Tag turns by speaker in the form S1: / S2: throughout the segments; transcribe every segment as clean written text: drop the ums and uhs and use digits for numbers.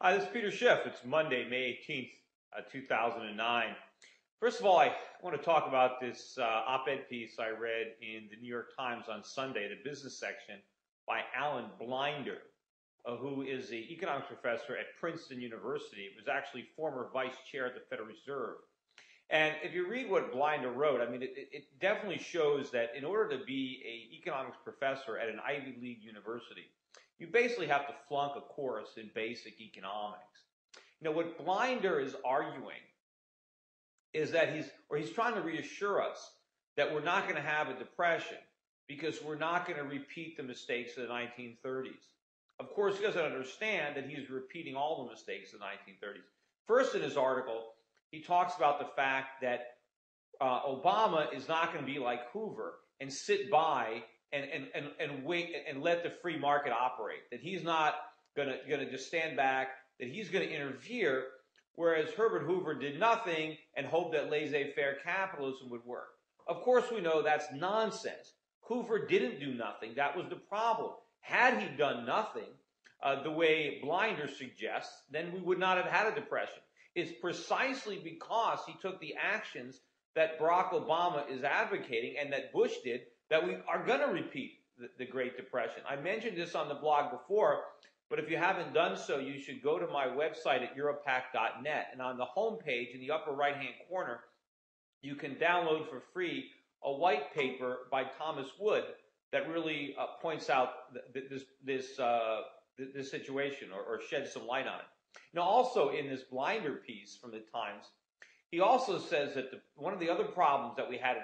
S1: Hi, this is Peter Schiff. It's Monday, May 18th, 2009. First of all, I want to talk about this op-ed piece I read in the New York Times on Sunday, the business section, by Alan Blinder, who is an economics professor at Princeton University. He was actually former vice chair at the Federal Reserve. And if you read what Blinder wrote, I mean, it definitely shows that in order to be an economics professor at an Ivy League university, you basically have to flunk a course in basic economics. You know, what Blinder is arguing is that he's trying to reassure us that we're not going to have a depression because we're not going to repeat the mistakes of the 1930s. Of course, he doesn't understand that he's repeating all the mistakes of the 1930s. First, in his article, he talks about the fact that Obama is not going to be like Hoover and sit by and wait and let the free market operate. That he's not going to just stand back. That he's going to interfere, whereas Herbert Hoover did nothing and hoped that laissez-faire capitalism would work. Of course, we know that's nonsense. Hoover didn't do nothing. That was the problem. Had he done nothing, the way Blinder suggests, then we would not have had a depression. It's precisely because he took the actions that Barack Obama is advocating and that Bush did that we are going to repeat the Great Depression. I mentioned this on the blog before, but if you haven't done so, you should go to my website at europac.net. And on the home page in the upper right-hand corner, you can download for free a white paper by Thomas Wood that really points out this situation or sheds some light on it. Now, also in this Blinder piece from the Times, he also says that one of the other problems that we had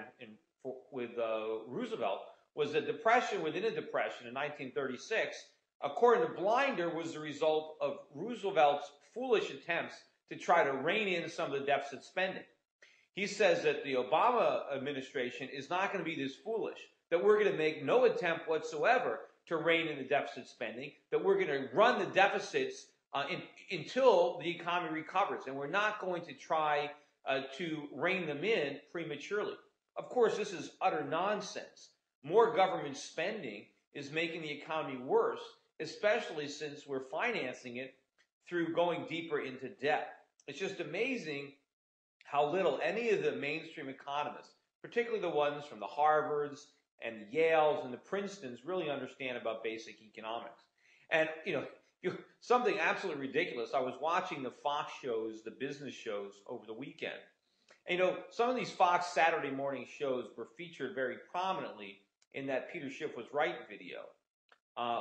S1: with Roosevelt was the depression within a depression in 1936, according to Blinder, was the result of Roosevelt's foolish attempts to try to rein in some of the deficit spending. He says that the Obama administration is not going to be this foolish, that we're going to make no attempt whatsoever to rein in the deficit spending, that we're going to run the deficits until the economy recovers, and we're not going to try to rein them in prematurely. Of course, this is utter nonsense. More government spending is making the economy worse, especially since we're financing it through going deeper into debt. It's just amazing how little any of the mainstream economists, particularly the ones from the Harvards and the Yales and the Princetons, really understand about basic economics. And, something absolutely ridiculous. I was watching the Fox shows, the business shows, over the weekend. And, some of these Fox Saturday morning shows were featured very prominently in that Peter Schiff was right video,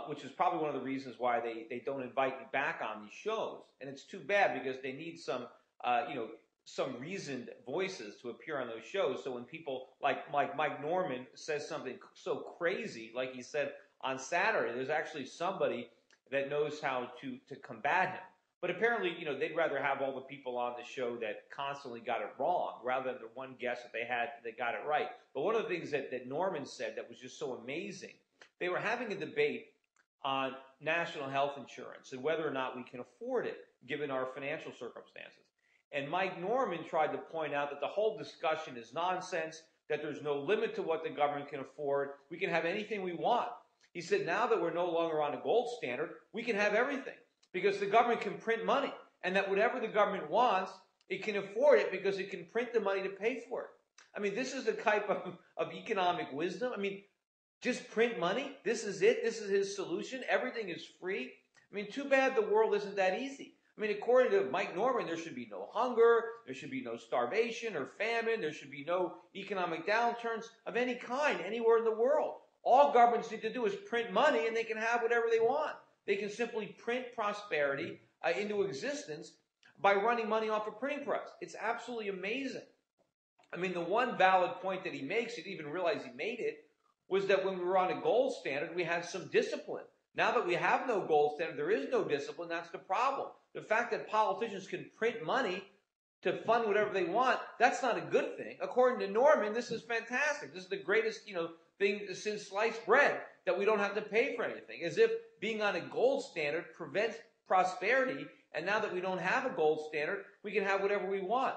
S1: which is probably one of the reasons why they don't invite me back on these shows. And it's too bad because they need some reasoned voices to appear on those shows. So when people like Mike Norman says something so crazy, like he said on Saturday, there's actually somebody that knows how to combat him. But apparently, they'd rather have all the people on the show that constantly got it wrong rather than the one guest that they had that got it right. But one of the things that Norman said that was just so amazing, they were having a debate on national health insurance and whether or not we can afford it given our financial circumstances. And Mike Norman tried to point out that the whole discussion is nonsense, that there's no limit to what the government can afford. We can have anything we want. He said, now that we're no longer on a gold standard, we can have everything because the government can print money, and that whatever the government wants, it can afford it because it can print the money to pay for it. I mean, this is the type of economic wisdom. I mean, just print money. This is it. This is his solution. Everything is free. I mean, too bad the world isn't that easy. I mean, according to Mike Norman, there should be no hunger, there should be no starvation or famine, there should be no economic downturns of any kind anywhere in the world. All governments need to do is print money and they can have whatever they want. They can simply print prosperity into existence by running money off a printing press. It's absolutely amazing. I mean, the one valid point that he makes, he didn't even realize he made it, was that when we were on a gold standard, we had some discipline. Now that we have no gold standard, there is no discipline. That's the problem. The fact that politicians can print money to fund whatever they want, that's not a good thing. According to Norman, this is fantastic. This is the greatest, thing since sliced bread, that we don't have to pay for anything. As if being on a gold standard prevents prosperity, and now that we don't have a gold standard, we can have whatever we want.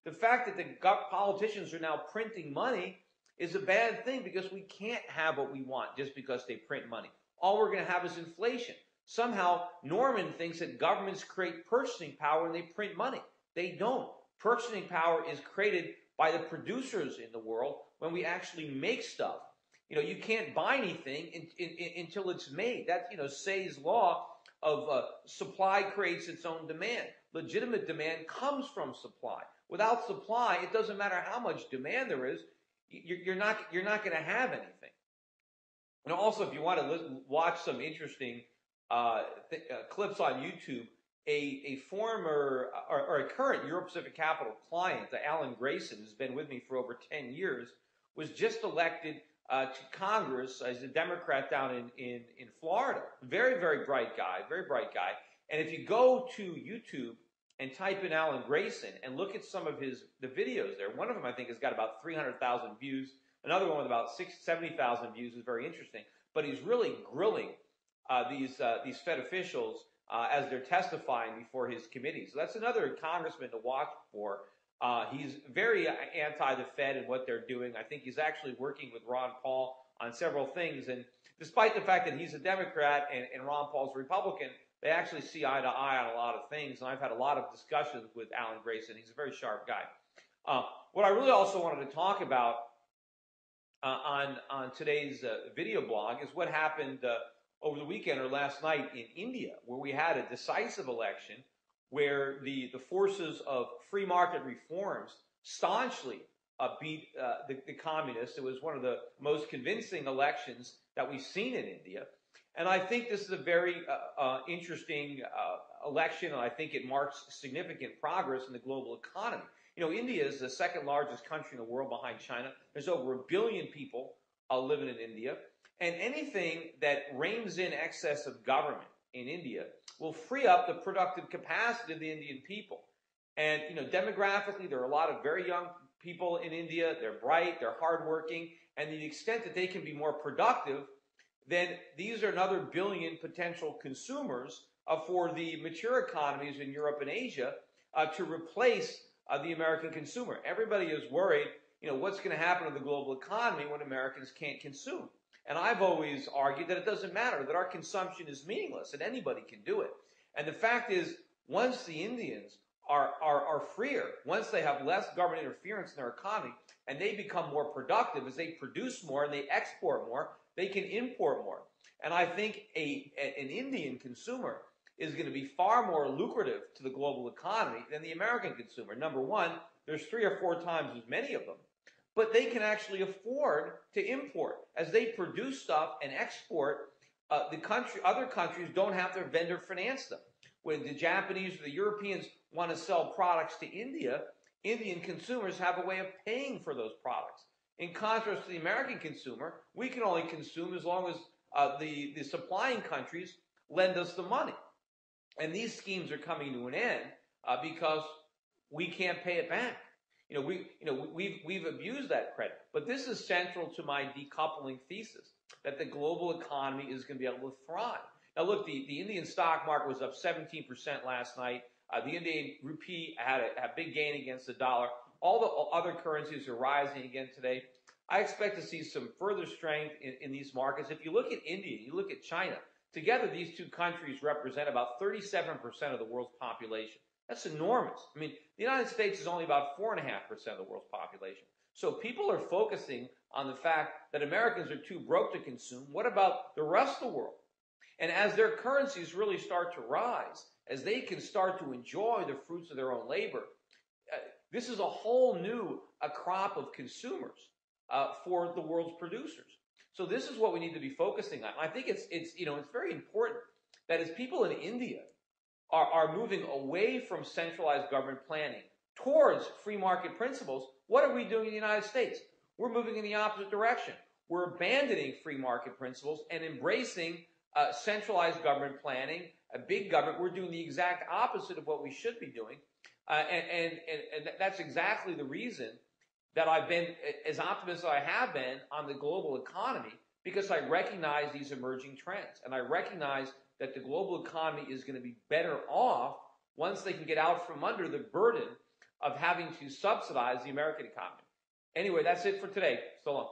S1: The fact that the politicians are now printing money is a bad thing because we can't have what we want just because they print money. All we're going to have is inflation. Somehow, Norman thinks that governments create purchasing power when they print money. They don't. Purchasing power is created by the producers in the world when we actually make stuff. You can't buy anything until it's made. That's, Say's law of supply creates its own demand. Legitimate demand comes from supply. Without supply, it doesn't matter how much demand there is, you're not going to have anything. And also, if you want to watch some interesting clips on YouTube, a former or a current Euro Pacific Capital client, Alan Grayson, who's been with me for over 10 years, was just elected to Congress as a Democrat down in Florida. Very, very bright guy, very bright guy. And if you go to YouTube and type in Alan Grayson and look at some of the videos there, one of them I think has got about 300,000 views. Another one with about 70,000 views is very interesting. But he's really grilling these Fed officials as they're testifying before his committee. So that's another congressman to watch for. He's very anti the Fed and what they're doing. I think he's actually working with Ron Paul on several things. And despite the fact that he's a Democrat and Ron Paul's a Republican, they actually see eye to eye on a lot of things. And I've had a lot of discussions with Alan Grayson. He's a very sharp guy. What I really also wanted to talk about on today's video blog is what happened over the weekend or last night in India, where we had a decisive election where the forces of free market reforms staunchly beat the communists. It was one of the most convincing elections that we've seen in India. And I think this is a very interesting election, and I think it marks significant progress in the global economy. India is the second largest country in the world behind China. There's over 1 billion people living in India. And anything that reins in excess of government in India will free up the productive capacity of the Indian people. And, demographically, there are a lot of very young people in India. They're bright, they're hardworking, and to the extent that they can be more productive, then these are another 1 billion potential consumers for the mature economies in Europe and Asia to replace the American consumer. Everybody is worried, what's going to happen to the global economy when Americans can't consume. And I've always argued that it doesn't matter, that our consumption is meaningless and anybody can do it. And the fact is, once the Indians are freer, once they have less government interference in their economy and they become more productive, as they produce more and they export more, they can import more. And I think an Indian consumer is going to be far more lucrative to the global economy than the American consumer. Number one, there's 3 or 4 times as many of them. But they can actually afford to import. As they produce stuff and export, other countries don't have to vendor finance them. When the Japanese or the Europeans want to sell products to India, Indian consumers have a way of paying for those products. In contrast to the American consumer, we can only consume as long as the supplying countries lend us the money. And these schemes are coming to an end because we can't pay it back. We've abused that credit. But this is central to my decoupling thesis, that the global economy is going to be able to thrive. Now, look, the Indian stock market was up 17% last night. The Indian rupee had a big gain against the dollar. All the other currencies are rising again today. I expect to see some further strength in these markets. If you look at India, you look at China, together these two countries represent about 37% of the world's population. That's enormous. I mean, the United States is only about 4.5% of the world's population. So people are focusing on the fact that Americans are too broke to consume. What about the rest of the world? And as their currencies really start to rise, as they can start to enjoy the fruits of their own labor, this is a whole new crop of consumers for the world's producers. So this is what we need to be focusing on. I think it's very important that as people in India are moving away from centralized government planning towards free market principles, what are we doing in the United States? We're moving in the opposite direction. We're abandoning free market principles and embracing centralized government planning, a big government. We're doing the exact opposite of what we should be doing. And that's exactly the reason that I've been as optimistic as I have been on the global economy, because I recognize these emerging trends. And I recognize that the global economy is going to be better off once they can get out from under the burden of having to subsidize the American economy. Anyway, that's it for today. So long.